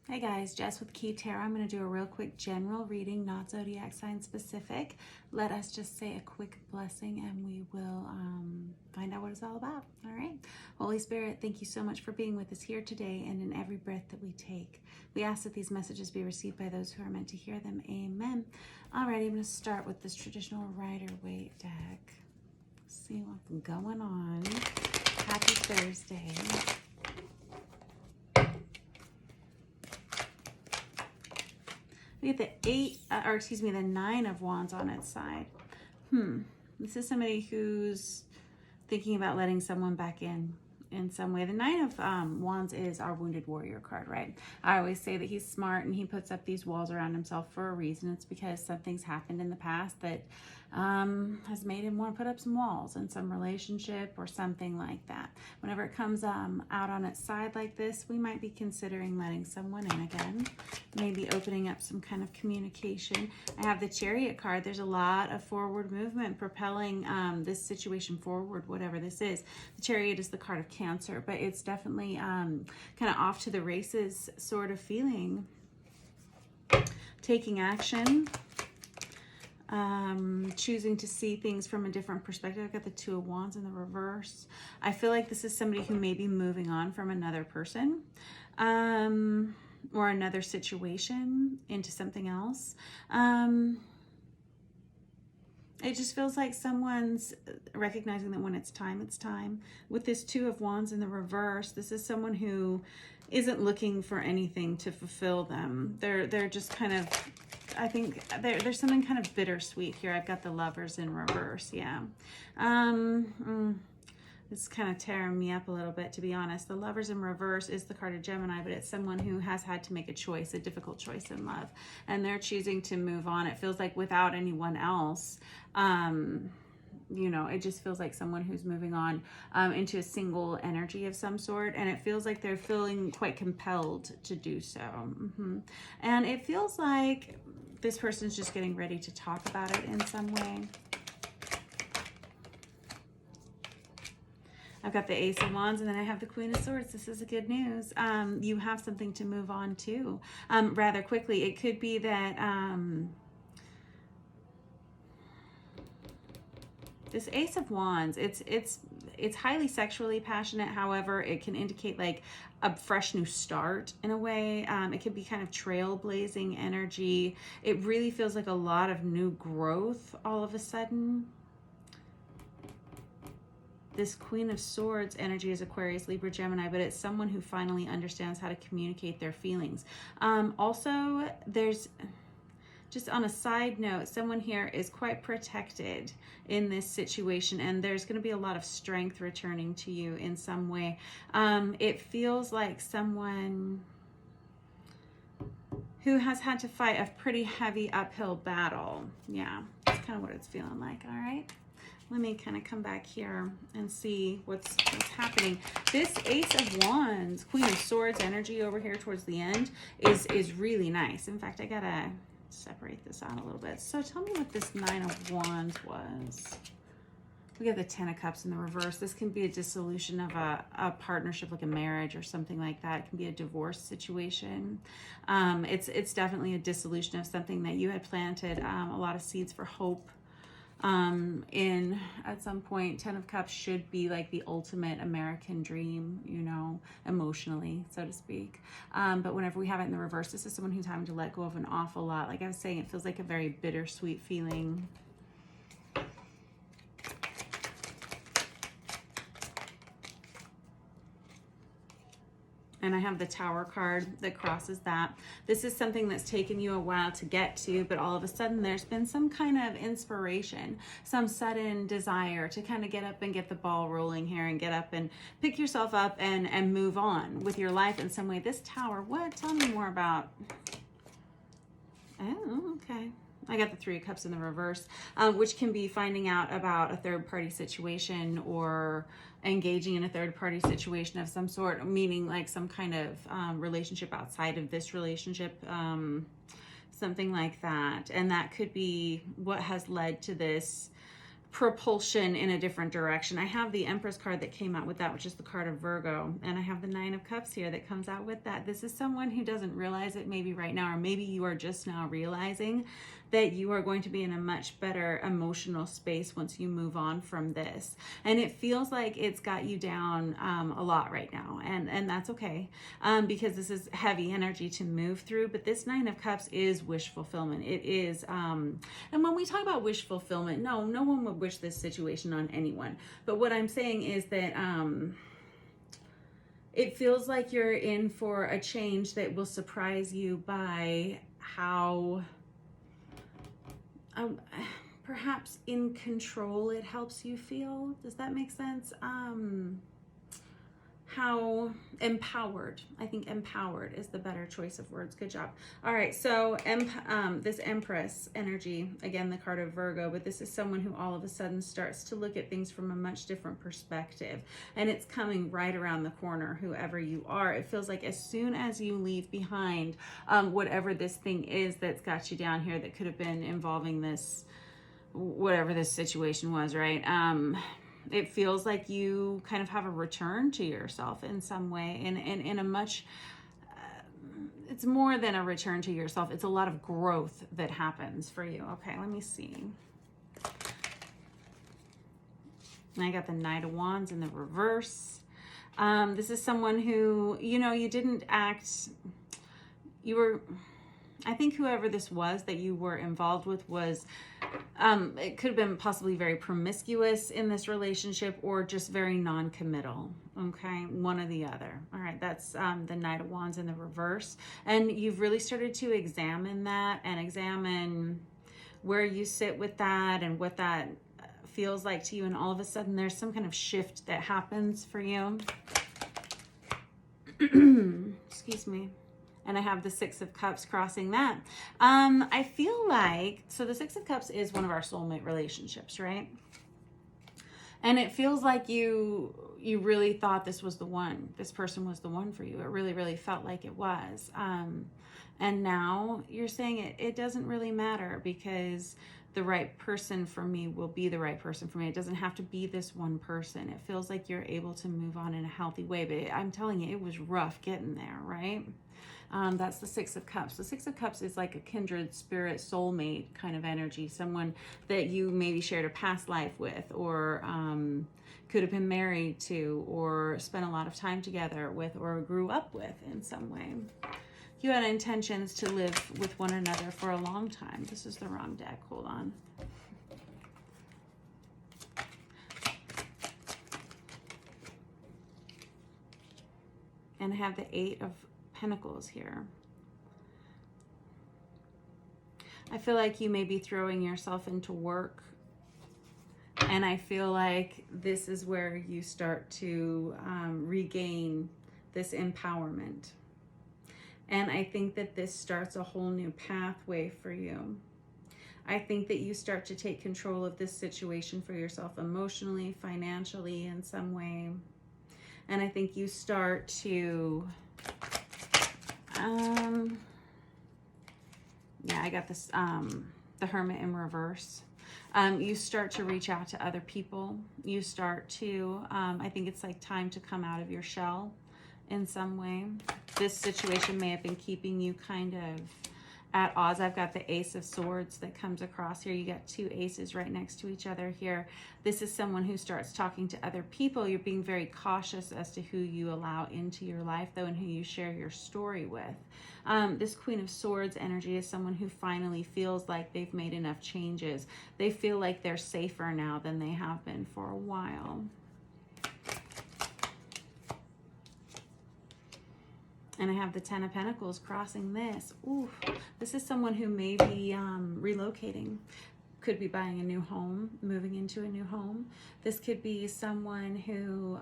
Hey guys, Jess with Key Tarot. I'm going to do a real quick general reading, not zodiac sign specific. Let us just say a quick blessing and we will find out what it's all about. All right. Holy Spirit, thank you so much for being with us here today and in every breath that we take. We ask that these messages be received by those who are meant to hear them. Amen. All right, I'm going to start with this traditional Rider-Waite deck. See what's going on. Happy Thursday. We get the Nine of Wands on its side. This is somebody who's thinking about letting someone back in some way. The Nine of Wands is our Wounded Warrior card, right? I always say that he's smart and he puts up these walls around himself for a reason. It's because something's happened in the past that has made him want to put up some walls in some relationship or something like that. Whenever it comes out on its side like this, we might be considering letting someone in again, maybe opening up some kind of communication. I have the Chariot card. There's a lot of forward movement propelling this situation forward, whatever this is. The Chariot is the card of Cancer, but it's definitely kind of off to the races sort of feeling. Taking action. Choosing to see things from a different perspective. I've got the Two of Wands in the reverse. I feel like this is somebody who may be moving on from another person or another situation into something else. It just feels like someone's recognizing that when it's time, it's time. With this Two of Wands in the reverse, this is someone who isn't looking for anything to fulfill them. They're just kind of, I think there's something kind of bittersweet here. I've got the Lovers in reverse, yeah. It's kind of tearing me up a little bit, to be honest. The Lovers in reverse is the card of Gemini, but it's someone who has had to make a choice, a difficult choice in love, and they're choosing to move on. It feels like without anyone else. You know, it just feels like someone who's moving on into a single energy of some sort, and it feels like they're feeling quite compelled to do so. And it feels like this person's just getting ready to talk about it in some way. I've got the Ace of Wands, and then I have the Queen of Swords. This is good news. You have something to move on to rather quickly. It could be that this Ace of Wands, it's highly sexually passionate. However, it can indicate like a fresh new start in a way. It can be kind of trailblazing energy. It really feels like a lot of new growth all of a sudden. This Queen of Swords energy is Aquarius, Libra, Gemini, but it's someone who finally understands how to communicate their feelings. Also, there's, just on a side note, someone here is quite protected in this situation, and there's going to be a lot of strength returning to you in some way. It feels like someone who has had to fight a pretty heavy uphill battle. Yeah, that's kind of what it's feeling like. All right. Let me kind of come back here and see what's happening. This Ace of Wands, Queen of Swords energy over here towards the end is really nice. In fact, I gotta separate this out a little bit. So tell me what this Nine of Wands was. We got the Ten of Cups in the reverse. This can be a dissolution of a partnership, like a marriage or something like that. It can be a divorce situation. It's definitely a dissolution of something that you had planted a lot of seeds for hope in at some point. Ten of Cups should be like the ultimate American dream, you know, emotionally, so to speak. But whenever we have it in the reverse, this is someone who's having to let go of an awful lot. Like I was saying, it feels like a very bittersweet feeling. And I have the Tower card that crosses that. This is something that's taken you a while to get to, but all of a sudden there's been some kind of inspiration, some sudden desire to kind of get up and get the ball rolling here and get up and pick yourself up and move on with your life in some way. This Tower, what? Tell me more about. Oh, okay. I got the Three of Cups in the reverse, which can be finding out about a third-party situation or engaging in a third-party situation of some sort, meaning like some kind of relationship outside of this relationship, something like that. And that could be what has led to this propulsion in a different direction. I have the Empress card that came out with that, which is the card of Virgo, and I have the Nine of Cups here that comes out with that. This is someone who doesn't realize it maybe right now, or maybe you are just now realizing that you are going to be in a much better emotional space once you move on from this. And it feels like it's got you down a lot right now, and that's okay, because this is heavy energy to move through. But this Nine of Cups is wish fulfillment. It is, and when we talk about wish fulfillment, no one would wish this situation on anyone. But what I'm saying is that it feels like you're in for a change that will surprise you by how perhaps in control it helps you feel. Does that make sense? How empowered. I think empowered is the better choice of words. Good job. All right, so this Empress energy, again, the card of Virgo, but this is someone who all of a sudden starts to look at things from a much different perspective, and it's coming right around the corner, whoever you are. It feels like as soon as you leave behind whatever this thing is that's got you down here, that could have been involving this, whatever this situation was, right? It feels like you kind of have a return to yourself in some way, and in a much, it's more than a return to yourself. It's a lot of growth that happens for you. Okay, let me see. I got the Knight of Wands in the reverse. This is someone who, you didn't act, I think whoever this was that you were involved with was, it could have been possibly very promiscuous in this relationship, or just very non-committal. Okay, one or the other. All right, that's the Knight of Wands in the reverse. And you've really started to examine that and examine where you sit with that and what that feels like to you. And all of a sudden there's some kind of shift that happens for you. Excuse me. And I have the Six of Cups crossing that. I feel like, so the Six of Cups is one of our soulmate relationships, right? And it feels like you really thought this was the one. This person was the one for you. It really, really felt like it was. And now you're saying it doesn't really matter, because the right person for me will be the right person for me. It doesn't have to be this one person. It feels like you're able to move on in a healthy way. But I'm telling you, it was rough getting there, right? That's the Six of Cups. The Six of Cups is like a kindred spirit, soulmate kind of energy, someone that you maybe shared a past life with, or could have been married to, or spent a lot of time together with, or grew up with in some way. You had intentions to live with one another for a long time. This is the wrong deck. Hold on. And I have the Eight of Pentacles here. I feel like you may be throwing yourself into work, and I feel like this is where you start to regain this empowerment. And I think that this starts a whole new pathway for you. I think that you start to take control of this situation for yourself emotionally, financially, in some way. And I think you start to yeah, I got this, the Hermit in reverse. You start to reach out to other people. You start to, I think it's like time to come out of your shell in some way. This situation may have been keeping you kind of at odds. I've got the Ace of Swords that comes across here. You got two aces right next to each other here. This is someone who starts talking to other people. You're being very cautious as to who you allow into your life, though, and who you share your story with. This Queen of Swords energy is someone who finally feels like they've made enough changes. They feel like they're safer now than they have been for a while. And I have the Ten of Pentacles crossing this. Ooh, this is someone who may be relocating. Could be buying a new home, moving into a new home. This could be someone who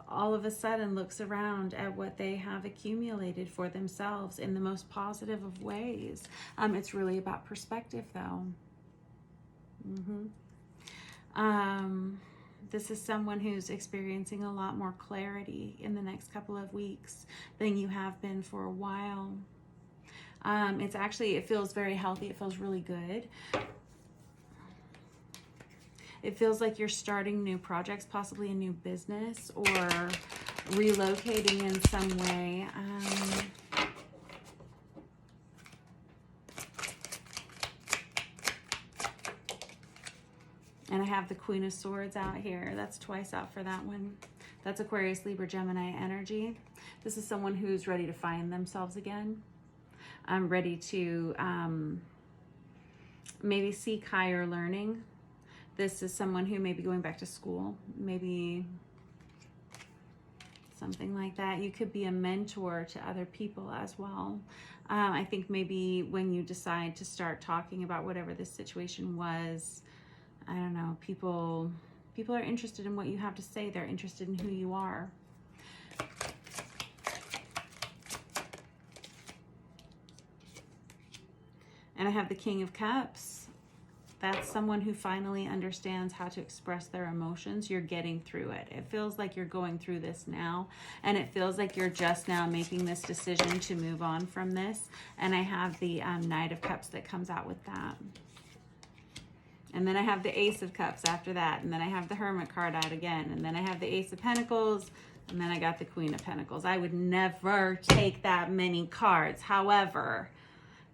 all of a sudden looks around at what they have accumulated for themselves in the most positive of ways. It's really about perspective, though. This is someone who's experiencing a lot more clarity in the next couple of weeks than you have been for a while. It feels very healthy. It feels really good. It feels like you're starting new projects, possibly a new business, or relocating in some way. And I have the Queen of Swords out here. That's twice out for that one. That's Aquarius, Libra, Gemini energy. This is someone who's ready to find themselves again. I'm ready to maybe seek higher learning. This is someone who may be going back to school, maybe something like that. You could be a mentor to other people as well. I think maybe when you decide to start talking about whatever this situation was, I don't know, people are interested in what you have to say. They're interested in who you are. And I have the King of Cups. That's someone who finally understands how to express their emotions. You're getting through it. It feels like you're going through this now, and it feels like you're just now making this decision to move on from this. And I have the Knight of Cups that comes out with that. And then I have the Ace of Cups after that. And then I have the Hermit card out again. And then I have the Ace of Pentacles. And then I got the Queen of Pentacles. I would never take that many cards. However,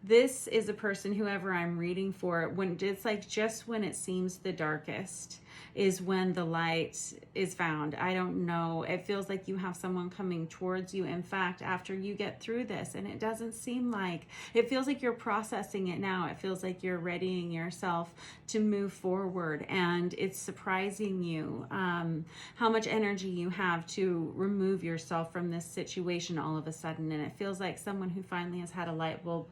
this is a person, whoever I'm reading for, when it's like just when it seems the darkest is when the light is found. I don't know. It feels like you have someone coming towards you. In fact, after you get through this, and it doesn't seem like, it feels like you're processing it now. It feels like you're readying yourself to move forward. And it's surprising you how much energy you have to remove yourself from this situation all of a sudden. And it feels like someone who finally has had a light bulb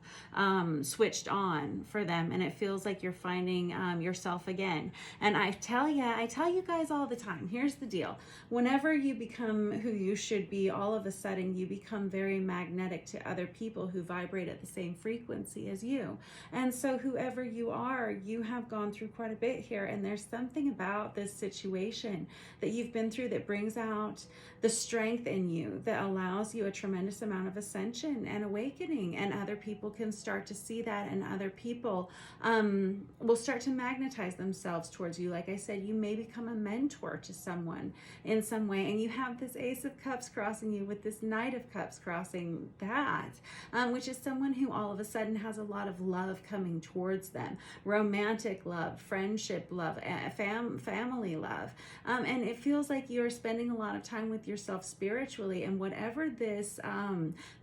switched on for them. And it feels like you're finding yourself again. And I tell you guys all the time, here's the deal. Whenever you become who you should be, all of a sudden you become very magnetic to other people who vibrate at the same frequency as you. And so whoever you are, you have gone through quite a bit here. And there's something about this situation that you've been through that brings out the strength in you, that allows you a tremendous amount of ascension and awakening. And other people can start to see that, and other people will start to magnetize themselves towards you. Like I said, you may become a mentor to someone in some way, and you have this Ace of Cups crossing you with this Knight of Cups crossing that, which is someone who all of a sudden has a lot of love coming towards them, romantic love, friendship love, family love, and it feels like you're spending a lot of time with yourself spiritually. And whatever this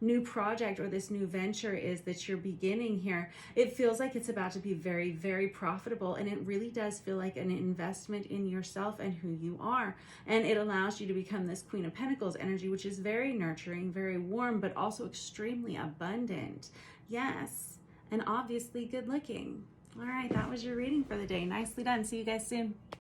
new project or this new venture is that you're beginning here, it feels like it's about to be very, very profitable, and it really does feel like an investment in yourself and who you are. And it allows you to become this Queen of Pentacles energy, which is very nurturing, very warm, but also extremely abundant. Yes, and obviously good looking. All right, that was your reading for the day. Nicely done. See you guys soon.